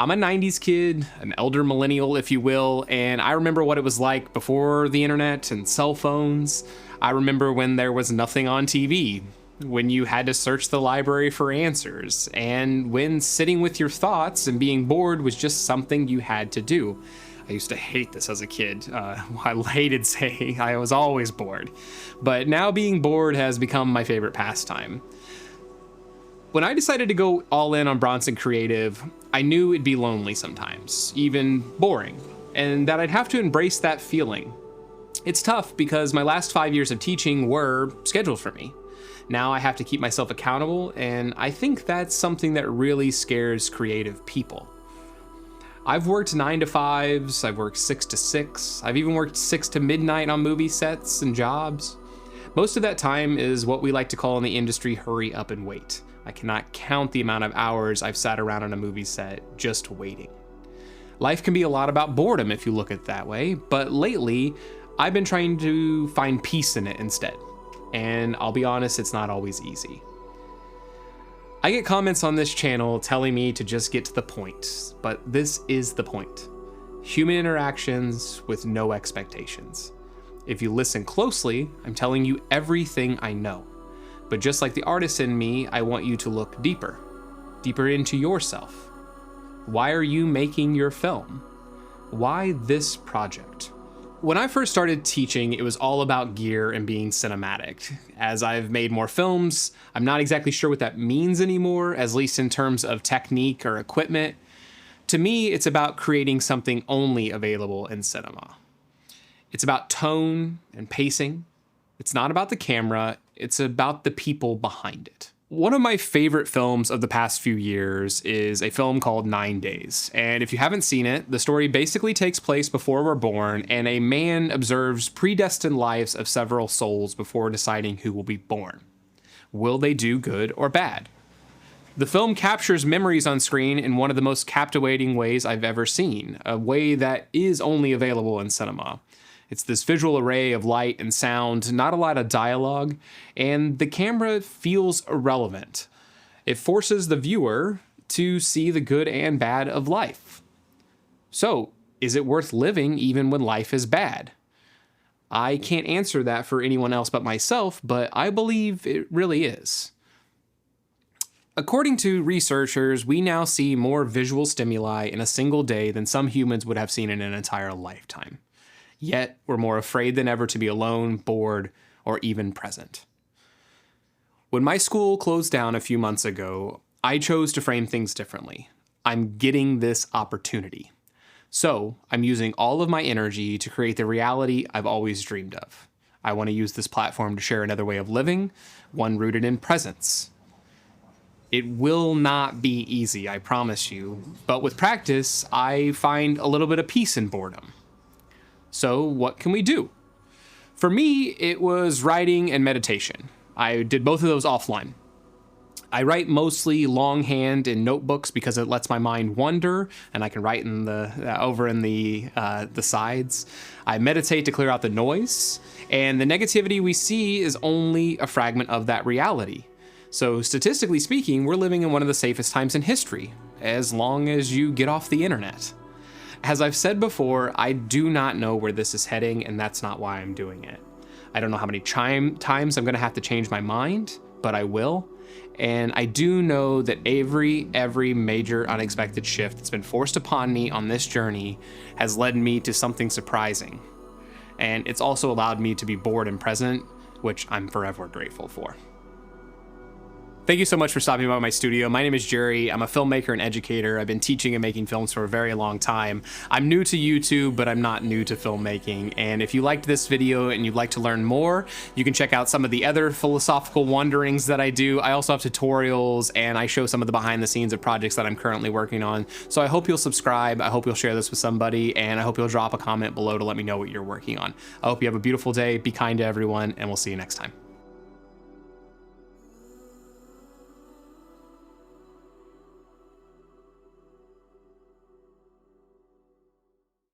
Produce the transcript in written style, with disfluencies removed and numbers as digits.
I'm a 90s kid, an elder millennial, if you will, and I remember what it was like before the internet and cell phones. I remember when there was nothing on TV, when you had to search the library for answers, and when sitting with your thoughts and being bored was just something you had to do. I used to hate this as a kid. I hated saying I was always bored. But now being bored has become my favorite pastime. When I decided to go all in on Bronson Creative, I knew it'd be lonely sometimes, even boring, and that I'd have to embrace that feeling. It's tough because my last 5 years of teaching were scheduled for me. Now I have to keep myself accountable, and I think that's something that really scares creative people. I've worked 9 to 5s, I've worked 6 to 6, I've even worked 6 to midnight on movie sets and jobs. Most of that time is what we like to call in the industry hurry up and wait. I cannot count the amount of hours I've sat around on a movie set just waiting. Life can be a lot about boredom if you look at it that way, but lately I've been trying to find peace in it instead. And I'll be honest, it's not always easy. I get comments on this channel telling me to just get to the point, but this is the point. Human interactions with no expectations. If you listen closely, I'm telling you everything I know. But just like the artist in me, I want you to look deeper into yourself. Why are you making your film? Why this project? When I first started teaching, it was all about gear and being cinematic. As I've made more films, I'm not exactly sure what that means anymore, at least in terms of technique or equipment. To me, it's about creating something only available in cinema. It's about tone and pacing. It's not about the camera, it's about the people behind it. One of my favorite films of the past few years is a film called 9 Days. And if you haven't seen it, the story basically takes place before we're born, and a man observes predestined lives of several souls before deciding who will be born. Will they do good or bad? The film captures memories on screen in one of the most captivating ways I've ever seen, a way that is only available in cinema. It's this visual array of light and sound, not a lot of dialogue, and the camera feels irrelevant. It forces the viewer to see the good and bad of life. So, is it worth living even when life is bad? I can't answer that for anyone else but myself, but I believe it really is. According to researchers, we now see more visual stimuli in a single day than some humans would have seen in an entire lifetime. Yet, we're more afraid than ever to be alone, bored, or even present. When my school closed down a few months ago, I chose to frame things differently. I'm getting this opportunity. So, I'm using all of my energy to create the reality I've always dreamed of. I want to use this platform to share another way of living, one rooted in presence. It will not be easy, I promise you, but with practice, I find a little bit of peace in boredom. So what can we do? For me, it was writing and meditation. I did both of those offline. I write mostly longhand in notebooks because it lets my mind wander, and I can write in over in the sides. I meditate to clear out the noise, and the negativity we see is only a fragment of that reality. So statistically speaking, we're living in one of the safest times in history, as long as you get off the internet. As I've said before, I do not know where this is heading, and that's not why I'm doing it. I don't know how many times I'm gonna have to change my mind, but I will. And I do know that every major unexpected shift that's been forced upon me on this journey has led me to something surprising. And it's also allowed me to be bored and present, which I'm forever grateful for. Thank you so much for stopping by my studio. My name is Jerry. I'm a filmmaker and educator. I've been teaching and making films for a very long time. I'm new to YouTube, but I'm not new to filmmaking. And if you liked this video and you'd like to learn more, you can check out some of the other philosophical wanderings that I do. I also have tutorials, and I show some of the behind the scenes of projects that I'm currently working on. So I hope you'll subscribe. I hope you'll share this with somebody, and I hope you'll drop a comment below to let me know what you're working on. I hope you have a beautiful day. Be kind to everyone, and we'll see you next time.